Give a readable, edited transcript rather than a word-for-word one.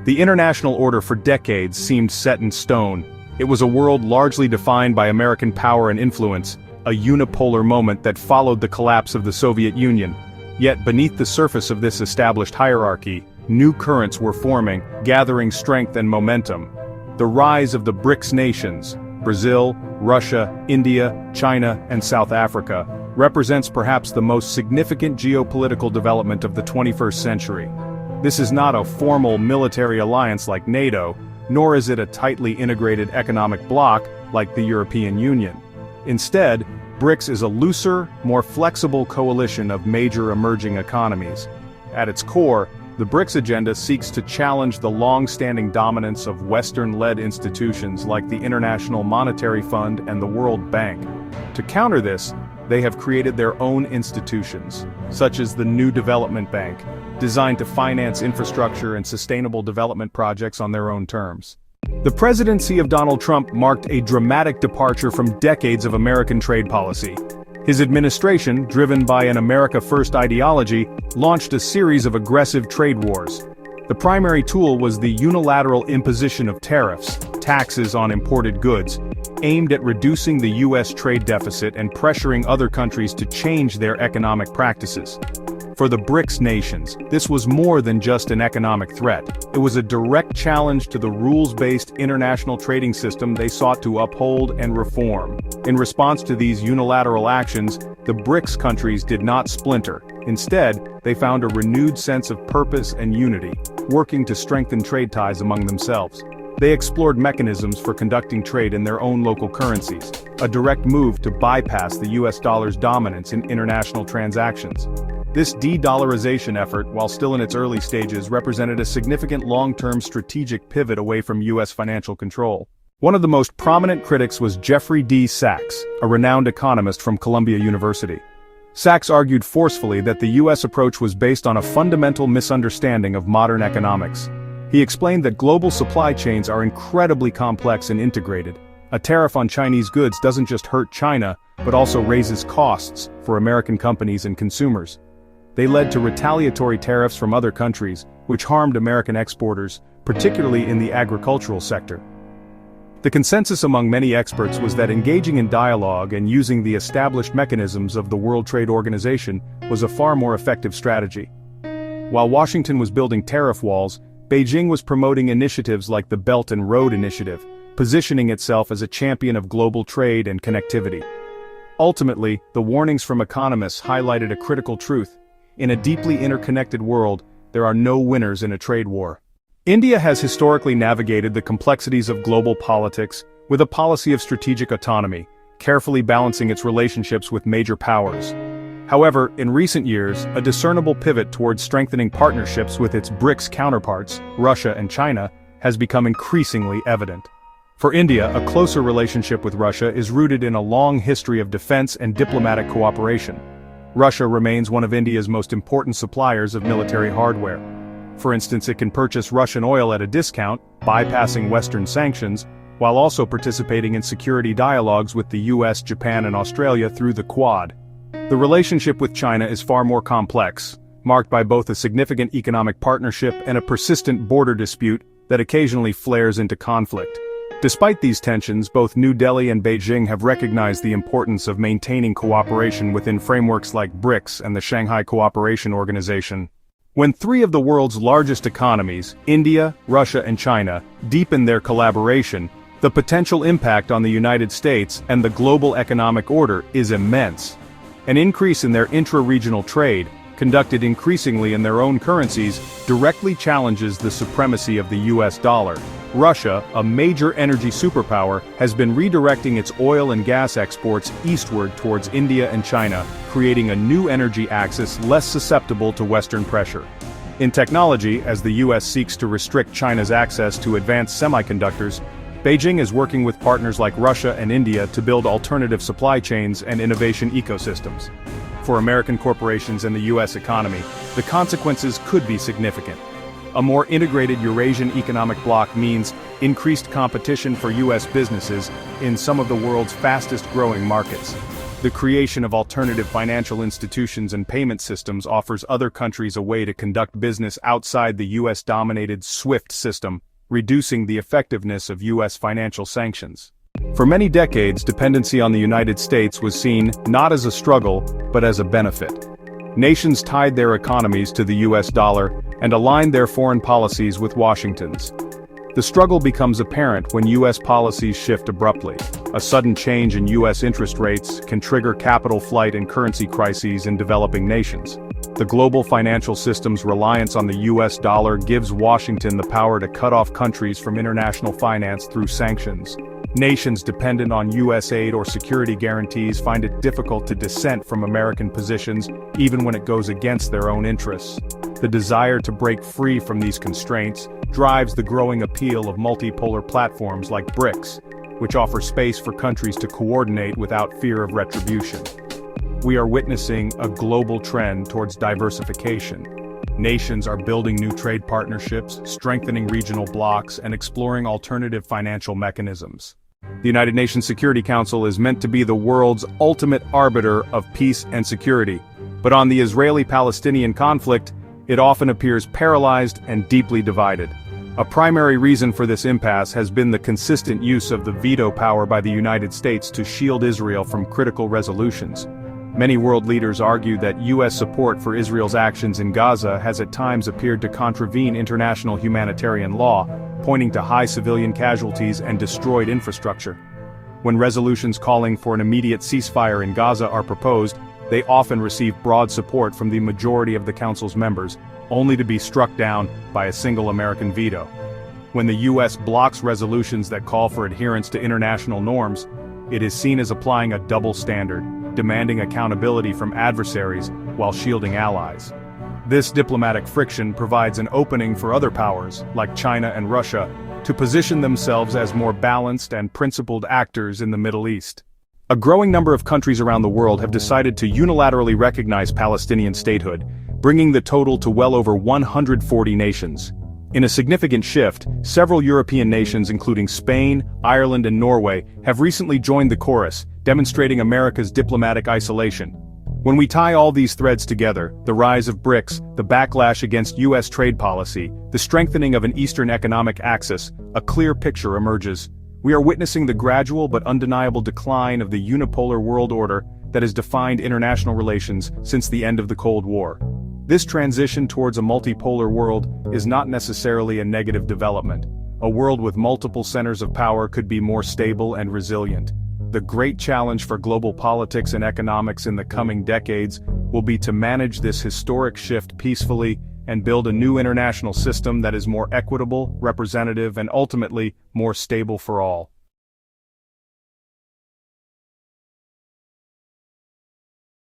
The international order for decades seemed set in stone. It was a world largely defined by American power and influence, a unipolar moment that followed the collapse of the Soviet Union. Yet beneath the surface of this established hierarchy, new currents were forming, gathering strength and momentum. The rise of the BRICS nations, Brazil, Russia, India, China, and South Africa, represents perhaps the most significant geopolitical development of the 21st century. This is not a formal military alliance like NATO, nor is it a tightly integrated economic bloc like the European Union. Instead, BRICS is a looser, more flexible coalition of major emerging economies. At its core, the BRICS agenda seeks to challenge the long-standing dominance of Western-led institutions like the International Monetary Fund and the World Bank. To counter this, they have created their own institutions, such as the New Development Bank, designed to finance infrastructure and sustainable development projects on their own terms. The presidency of Donald Trump marked a dramatic departure from decades of American trade policy. His administration, driven by an America First ideology, launched a series of aggressive trade wars. The primary tool was the unilateral imposition of tariffs, taxes on imported goods, aimed at reducing the U.S. trade deficit and pressuring other countries to change their economic practices. For the BRICS nations, this was more than just an economic threat. It was a direct challenge to the rules-based international trading system they sought to uphold and reform. In response to these unilateral actions, the BRICS countries did not splinter. Instead, they found a renewed sense of purpose and unity, working to strengthen trade ties among themselves. They explored mechanisms for conducting trade in their own local currencies, a direct move to bypass the US dollar's dominance in international transactions. This de-dollarization effort, while still in its early stages, represented a significant long-term strategic pivot away from US financial control. One of the most prominent critics was Jeffrey D. Sachs, a renowned economist from Columbia University. Sachs argued forcefully that the US approach was based on a fundamental misunderstanding of modern economics. He explained that global supply chains are incredibly complex and integrated. A tariff on Chinese goods doesn't just hurt China, but also raises costs for American companies and consumers. They led to retaliatory tariffs from other countries, which harmed American exporters, particularly in the agricultural sector. The consensus among many experts was that engaging in dialogue and using the established mechanisms of the World Trade Organization was a far more effective strategy. While Washington was building tariff walls, Beijing was promoting initiatives like the Belt and Road Initiative, positioning itself as a champion of global trade and connectivity. Ultimately, the warnings from economists highlighted a critical truth. In a deeply interconnected world, there are no winners in a trade war. India has historically navigated the complexities of global politics with a policy of strategic autonomy, carefully balancing its relationships with major powers. However, in recent years, a discernible pivot towards strengthening partnerships with its BRICS counterparts, Russia and China, has become increasingly evident. For India, a closer relationship with Russia is rooted in a long history of defense and diplomatic cooperation. Russia remains one of India's most important suppliers of military hardware. For instance, it can purchase Russian oil at a discount, bypassing Western sanctions, while also participating in security dialogues with the US, Japan, and Australia through the Quad. The relationship with China is far more complex, marked by both a significant economic partnership and a persistent border dispute that occasionally flares into conflict. Despite these tensions, both New Delhi and Beijing have recognized the importance of maintaining cooperation within frameworks like BRICS and the Shanghai Cooperation Organization. When three of the world's largest economies, India, Russia, and China, deepen their collaboration, the potential impact on the United States and the global economic order is immense. An increase in their intra-regional trade, conducted increasingly in their own currencies, directly challenges the supremacy of the US dollar. Russia, a major energy superpower, has been redirecting its oil and gas exports eastward towards India and China, creating a new energy axis less susceptible to Western pressure. In technology, as the US seeks to restrict China's access to advanced semiconductors, Beijing is working with partners like Russia and India to build alternative supply chains and innovation ecosystems. For American corporations and the US economy, the consequences could be significant. A more integrated Eurasian economic bloc means increased competition for US businesses in some of the world's fastest-growing markets. The creation of alternative financial institutions and payment systems offers other countries a way to conduct business outside the US-dominated SWIFT system, reducing the effectiveness of US financial sanctions. For many decades, dependency on the United States was seen not as a struggle, but as a benefit. Nations tied their economies to the US dollar and aligned their foreign policies with Washington's. The struggle becomes apparent when US policies shift abruptly. A sudden change in US interest rates can trigger capital flight and currency crises in developing nations. The global financial system's reliance on the US dollar gives Washington the power to cut off countries from international finance through sanctions. Nations dependent on US aid or security guarantees find it difficult to dissent from American positions, even when it goes against their own interests. The desire to break free from these constraints drives the growing appeal of multipolar platforms like BRICS, which offer space for countries to coordinate without fear of retribution. We are witnessing a global trend towards diversification. Nations are building new trade partnerships, strengthening regional blocs, and exploring alternative financial mechanisms. The United Nations Security Council is meant to be the world's ultimate arbiter of peace and security, but on the Israeli-Palestinian conflict, it often appears paralyzed and deeply divided. A primary reason for this impasse has been the consistent use of the veto power by the United States to shield Israel from critical resolutions. Many world leaders argue that US support for Israel's actions in Gaza has at times appeared to contravene international humanitarian law, pointing to high civilian casualties and destroyed infrastructure. When resolutions calling for an immediate ceasefire in Gaza are proposed, they often receive broad support from the majority of the Council's members, only to be struck down by a single American veto. When the US blocks resolutions that call for adherence to international norms, it is seen as applying a double standard, demanding accountability from adversaries while shielding allies. This diplomatic friction provides an opening for other powers, like China and Russia, to position themselves as more balanced and principled actors in the Middle East. A growing number of countries around the world have decided to unilaterally recognize Palestinian statehood, bringing the total to well over 140 nations. In a significant shift, several European nations including Spain, Ireland and Norway have recently joined the chorus, demonstrating America's diplomatic isolation. When we tie all these threads together, the rise of BRICS, the backlash against US trade policy, the strengthening of an Eastern economic axis, a clear picture emerges. We are witnessing the gradual but undeniable decline of the unipolar world order that has defined international relations since the end of the Cold War. This transition towards a multipolar world is not necessarily a negative development. A world with multiple centers of power could be more stable and resilient. The great challenge for global politics and economics in the coming decades will be to manage this historic shift peacefully and build a new international system that is more equitable, representative, and ultimately more stable for all.